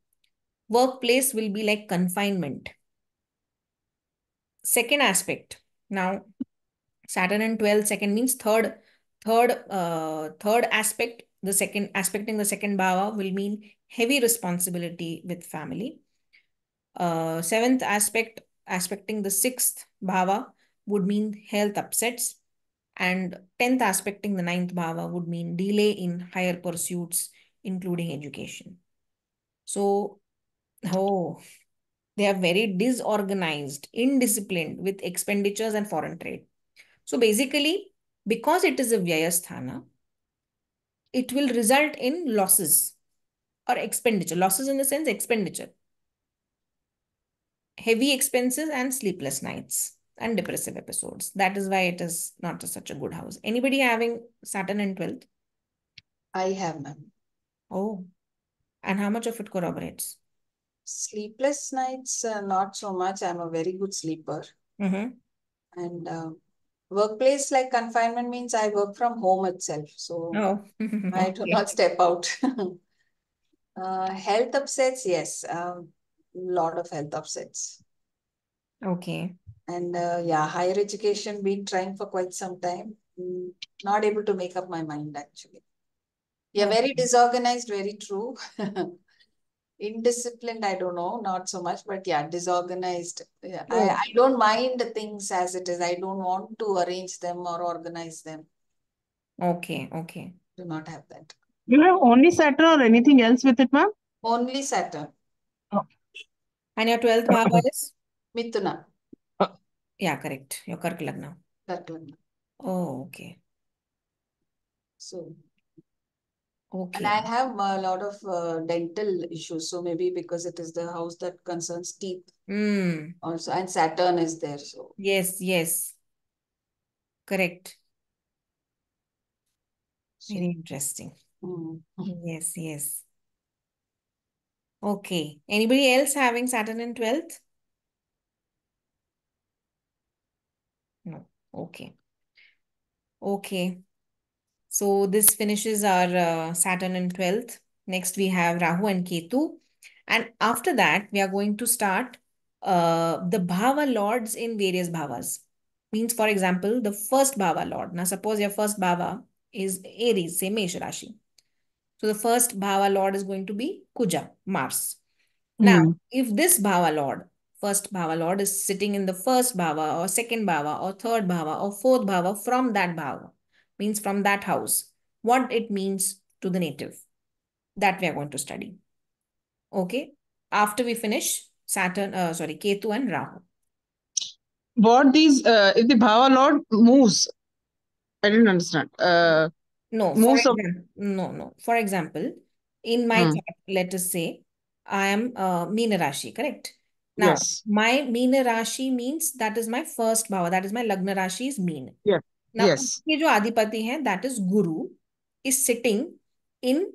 Workplace will be like confinement. Second aspect. Now, Saturn in 12th, second means third aspect. The second aspecting the second bhava will mean heavy responsibility with family. Seventh aspecting the sixth bhava would mean health upsets, and 10th aspecting the ninth bhava would mean delay in higher pursuits, including education. So, they are very disorganized, indisciplined with expenditures and foreign trade. So basically, because it is a Vyayasthana, it will result in losses or expenditure. Losses in the sense expenditure, heavy expenses, and sleepless nights and depressive episodes. That is why it is not such a good house. Anybody having Saturn in 12th? I have, ma'am. Oh, and how much of it corroborates? Sleepless nights, not so much. I'm a very good sleeper. Mm-hmm. And workplace like confinement means I work from home itself. So Oh, I do okay. not step out. Health upsets, yes. Lot of health upsets. Okay. And yeah, higher education, been trying for quite some time. Not able to make up my mind actually. Yeah, very disorganized, very true. Indisciplined, I don't know, not so much, but yeah, disorganized. Yeah, Oh, I don't mind things as it is. I don't want to arrange them or organize them. okay, okay. Do not have that. You have only Saturn or anything else with it, ma'am? Only Saturn. Oh. And your 12th bhava is? Mithuna. Yeah, correct. Your Karka Lagna. Karka. Oh, okay. So, and Okay. I have a lot of dental issues. So maybe because it is the house that concerns teeth also, and Saturn is there. So Yes, yes. Correct. Very interesting. mm. Yes, yes. Okay. Anybody else having Saturn in 12th? No. Okay. Okay. So this finishes our Saturn in 12th. Next, we have Rahu and Ketu. And after that, we are going to start the Bhava lords in various Bhavas. Means, for example, the first Bhava lord. Now, suppose your first Bhava is Aries, say Mesh Rashi. So the first Bhava lord is going to be Kuja, Mars. Now, if this Bhava lord, first Bhava lord is sitting in the first Bhava or second Bhava or third Bhava or fourth Bhava from that Bhava, means from that house, what it means to the native, that we are going to study. Okay. After we finish Saturn, Ketu and Rahu. What these, if the Bhava Lord moves, I didn't understand. No, for Moves of, example, no. For example, in my chart, let us say I am Meena Rashi, correct? Now, yes, my Meena Rashi means that is my first bhava, that is my Lagna Rashi is Meen. yes, Now, yes. उसके जो अधिपति हैं, that is Guru, is sitting in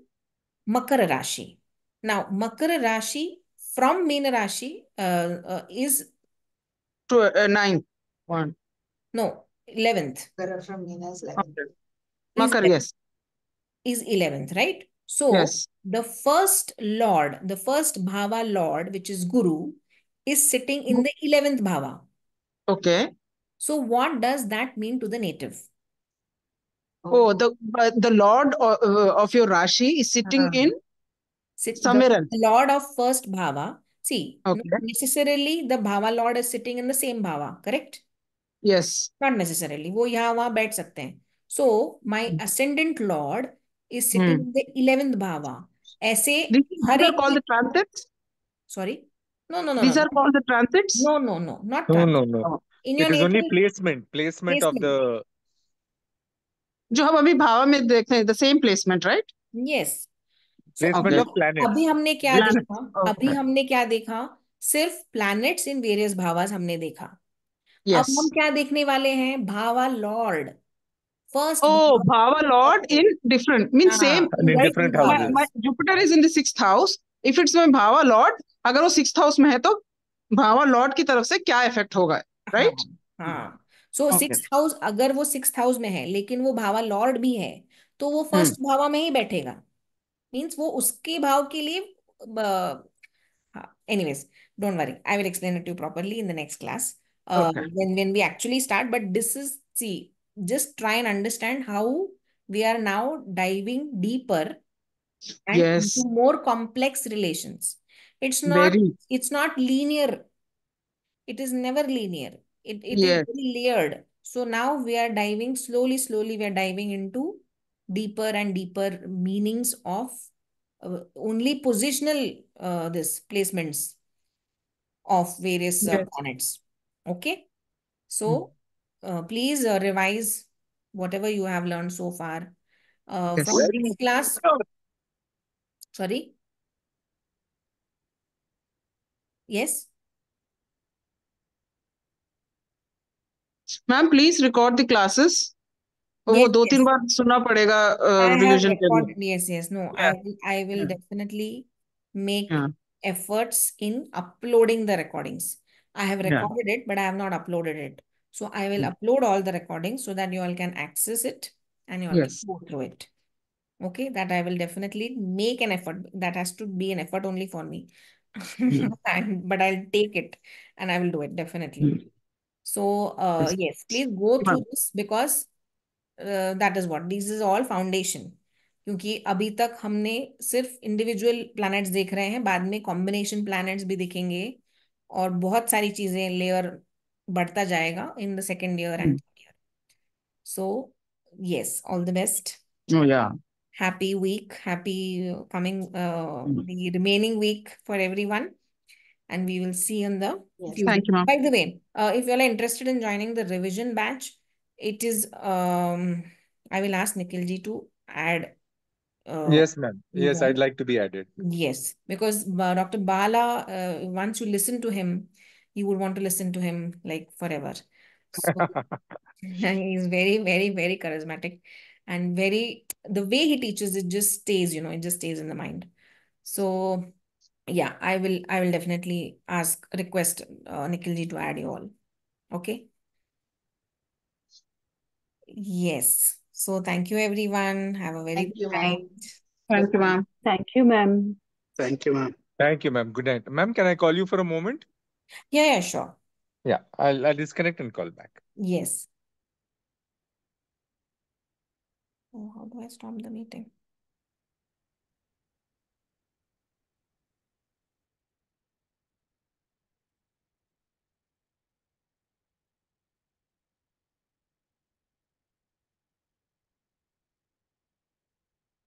Makara Rashi. Now, Makara Rashi from Meena Rashi is To 9. 1. no 11th. From Nina's 11. Okay. Is Makar, yes, is 11th, right? So yes. the first lord, the first bhava lord, which is Guru, is sitting in the 11th bhava. Okay. So what does that mean to the native? Oh, the Lord of your Rashi is sitting in The somewhere else. lord of first bhava. See, not Okay. necessarily the bhava lord is sitting in the same bhava, correct? Yes. Not necessarily. वो यहाँ वहाँ बैठ सकते हैं. So my ascendant lord is sitting in the 11th bhava. ऐसे These her are एक called the transits. sorry. No. These are called the transits. No, not No, transit. no, no. Oh. In your It is only natal placement of placement. the. जो हम अभी भावा में देखते हैं, the same placement, right? Yes. So Placement Okay. of planets. अभी हमने क्या Planets. देखा? अभी Okay. हमने क्या देखा? सिर्फ planets in various भावास हमने देखा. अब हम Yes. क्या देखने वाले हैं? Bhava Lord. First Oh, Bhava Bhava Lord in different, means same, in In the right? different same My, houses. houses. my Jupiter is in the 6th house. If it's my Bhava Lord, अगर वो 6th house में है तो भावा Lord की तरफ से क्या effect होगा, हाँ right? हाँ. So Okay. 6th हाउस अगर वो 6th हाउस में है लेकिन वो भावा लॉर्ड भी है तो वो फर्स्ट भावा में ही बैठेगा. मीन्स वो उसके भाव के लिए anyways, don't worry. I will explain it to you properly in the next class. Okay. When we actually start. But this is, see, just try and understand how we are now diving deeper and Yes. into more complex relations. It's not, Very. it's not linear. It is never linear. It is Yes. very layered. So now we are diving slowly, we are diving into deeper and deeper meanings of only positional this placements of various Yes. planets. Okay. So please revise whatever you have learned so far. Yes. From next class, sorry. Yes. Ma'am please record the classes. वो Yes, 2-3 yes. बार सुनना पड़ेगा I have revision के लिए. recorded. Yes. No, Yeah. I will Yeah. definitely make Yeah. efforts in uploading the recordings. I have Yeah. recorded it, but I have not uploaded it. So I will upload all the recordings so that you all can access it and you all can Yes. go through it. Okay, that I will definitely make an effort. That has to be an effort only for me. But I'll take it and I will do it definitely. So, Yes. yes, please go through Ma'am. this because that is what this is all foundation. क्योंकि अभी तक हमने सिर्फ individual planets देख रहे हैं, बाद में कॉम्बिनेशन प्लैनेट्स भी दिखेंगे और बहुत सारी चीजें लेयर बढ़ता जाएगा in the second year and third year. So yes, all the best. Oh, yeah. Happy week, happy coming the remaining week for everyone, and we will see you in the future. Thank you, ma'am. By the way, if you are interested in joining the revision batch, it is I will ask Nikhil ji to add Yes, ma'am. you Yes, all. I'd like to be added. Yes, because Dr. Bala, once you listen to him, you would want to listen to him like forever. So he's very charismatic and very, the way he teaches, it just stays, it just stays in the mind. So yeah, I will definitely request Nikhil ji to add you all. Okay. Yes. So thank you everyone. Have a very Thank good you, night. ma'am. Thank you, ma'am. Thank you, ma'am. Thank you, ma'am. Thank you, ma'am. Good night. Ma'am, can I call you for a moment? Yeah, sure. Yeah, I'll disconnect and call back. Yes. Oh, how do I stop the meeting?